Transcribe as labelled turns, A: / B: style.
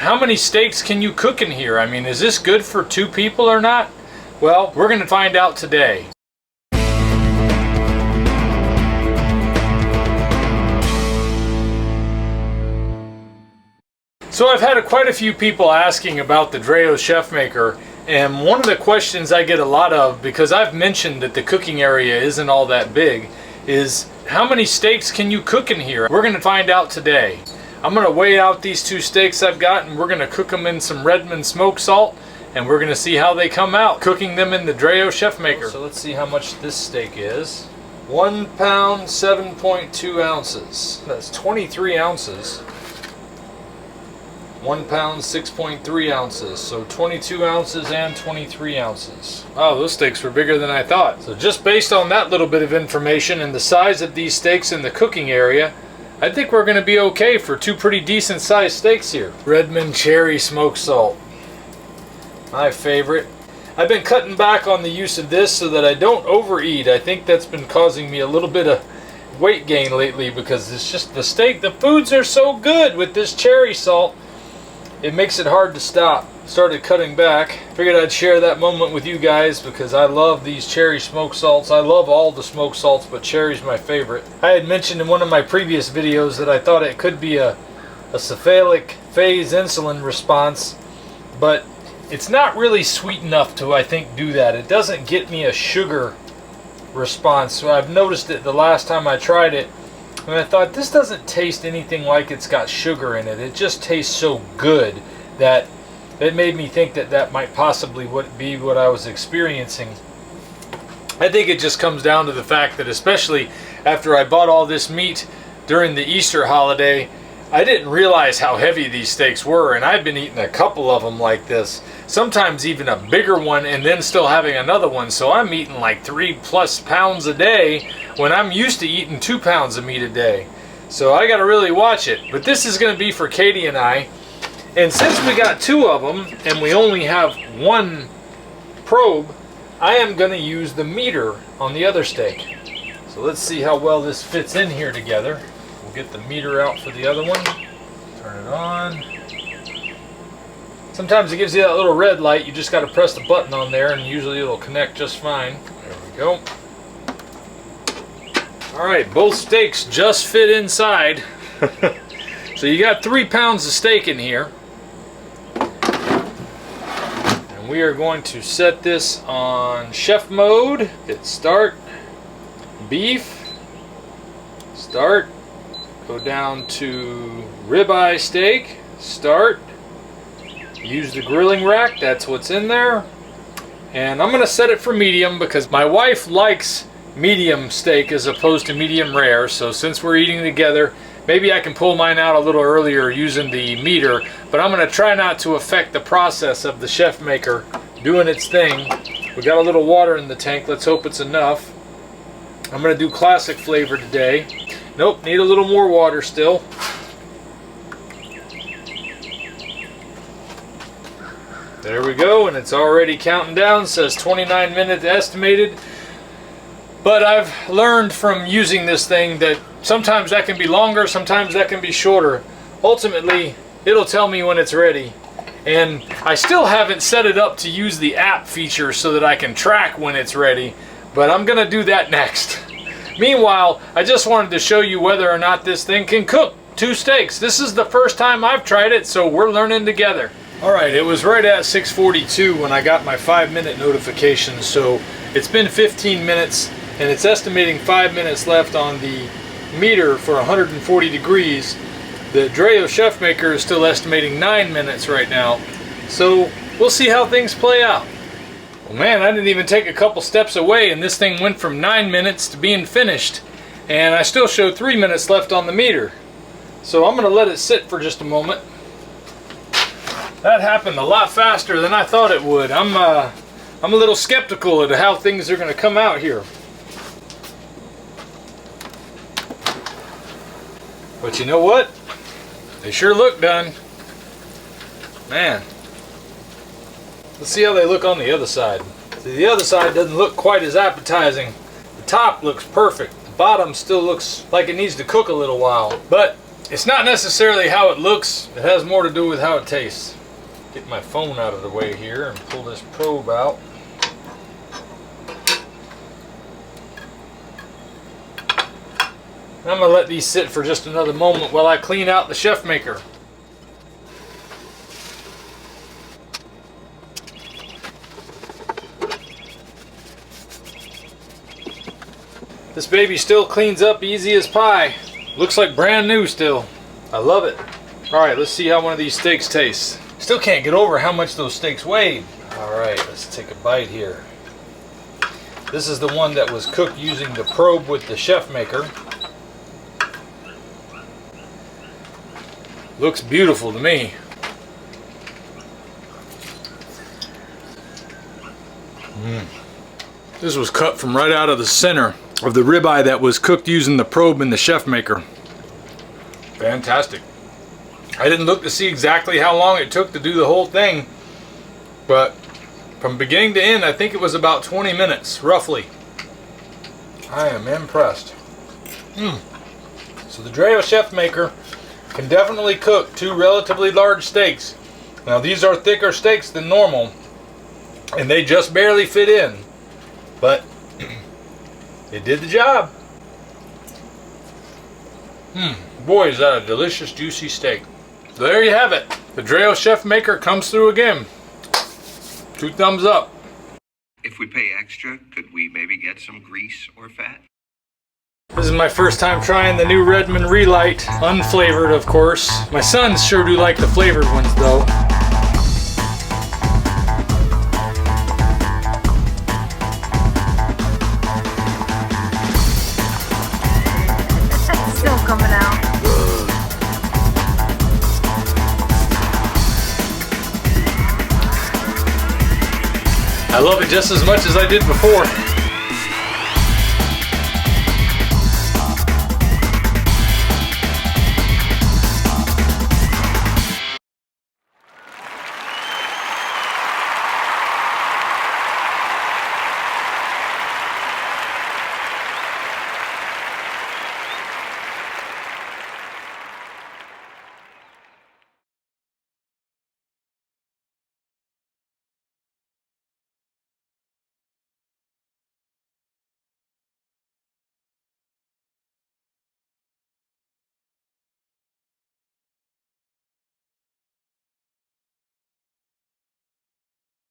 A: how many steaks can you cook in here? I mean, is this good for 2 people or not? Well, we're gonna find out today. So I've had quite a few people asking about the Dreo ChefMaker, and one of the questions I get a lot of, because I've mentioned that the cooking area isn't all that big, is how many steaks can you cook in here? We're going to find out today. I'm going to weigh out these 2 steaks I've got, and we're going to cook them in some Redmond smoked salt, and we're going to see how they come out cooking them in the Dreo ChefMaker. So let's see how much this steak is. 1 pound 7.2 ounces. That's 23 ounces. 1 pound 6.3 ounces, so 22 ounces and 23 ounces. Oh, those steaks were bigger than I thought. So just based on that little bit of information and the size of these steaks in the cooking area, I think we're going to be okay for 2 pretty decent sized steaks here. Redmond cherry smoked salt, my favorite. I've been cutting back on the use of this so that I don't overeat. I think that's been causing me a little bit of weight gain lately, because it's just the foods are so good with this cherry salt. It makes it hard to stop. Started cutting back. Figured I'd share that moment with you guys because I love these cherry smoked salts. I love all the smoked salts, but cherry's my favorite. I had mentioned in one of my previous videos that I thought it could be a cephalic phase insulin response, but it's not really sweet enough to, I think, do that. It doesn't get me a sugar response. So I've noticed it the last time I tried it, and I thought, this doesn't taste anything like it's got sugar in it. It just tastes so good that it made me think that that might possibly be what I was experiencing. I think it just comes down to the fact that, especially after I bought all this meat during the Easter holiday, I didn't realize how heavy these steaks were, and I've been eating a couple of them like this, sometimes even a bigger one, and then still having another one. So I'm eating like 3+ pounds a day when I'm used to eating 2 pounds of meat a day. So I got to really watch it. But this is going to be for Katie and I, and since we got 2 of them and we only have 1 probe, I am going to use the meter on the other steak. So let's see how well this fits in here together. We'll get the meter out for the other one. Turn it on. Sometimes it gives you that little red light. You just got to press the button on there, and usually it'll connect just fine. There we go. Alright, both steaks just fit inside. So you got 3 pounds of steak in here. And we are going to set this on chef mode. Hit start. Beef. Start. Go down to ribeye steak. Start. Use the grilling rack. That's what's in there. And I'm going to set it for medium because my wife likes medium steak as opposed to medium rare. So since we're eating together, maybe I can pull mine out a little earlier using the meter. But I'm going to try not to affect the process of the ChefMaker doing its thing. We got a little water in the tank. Let's hope it's enough. I'm going to do classic flavor today. Nope, need a little more water still. There we go, and it's already counting down. Says 29 minutes estimated. But I've learned from using this thing that sometimes that can be longer, sometimes that can be shorter. Ultimately, it'll tell me when it's ready. And I still haven't set it up to use the app feature so that I can track when it's ready, but I'm gonna do that next. Meanwhile, I just wanted to show you whether or not this thing can cook 2 steaks. This is the first time I've tried it, so we're learning together. Alright, it was right at 6:42 when I got my 5-minute notification, so it's been 15 minutes, and it's estimating 5 minutes left on the meter for 140 degrees. The Dreo ChefMaker is still estimating 9 minutes right now, so we'll see how things play out. Well, man, I didn't even take a couple steps away, and this thing went from 9 minutes to being finished, and I still show 3 minutes left on the meter. So I'm going to let it sit for just a moment. That happened a lot faster than I thought it would. I'm a little skeptical of how things are going to come out here. But you know what? They sure look done. Man. Let's see how they look on the other side. See, the other side doesn't look quite as appetizing. The top looks perfect. The bottom still looks like it needs to cook a little while. But It's not necessarily how it looks, it has more to do with how it tastes. Get my phone out of the way here and pull this probe out. I'm going to let these sit for just another moment while I clean out the ChefMaker. This baby still cleans up easy as pie. Looks like brand new still. I love it. Alright, let's see how one of these steaks tastes. Still can't get over how much those steaks weighed. Alright, let's take a bite here. This is the one that was cooked using the probe with the ChefMaker. Looks beautiful to me. This was cut from right out of the center of the ribeye that was cooked using the probe in the ChefMaker. Fantastic. I didn't look to see exactly how long it took to do the whole thing, but from beginning to end, I think it was about 20 minutes, roughly. I am impressed. So the Dreo ChefMaker can definitely cook 2 relatively large steaks. Now these are thicker steaks than normal, and they just barely fit in, but it did the job. Boy, is that a delicious, juicy steak. So there you have it. The Dreo ChefMaker comes through again. 2 thumbs up.
B: If we pay extra, could we maybe get some grease or fat?
A: This is my first time trying the new Redmond Relight, unflavored of course. My sons sure do like the flavored ones though.
C: It's still coming out.
A: I love it just as much as I did before.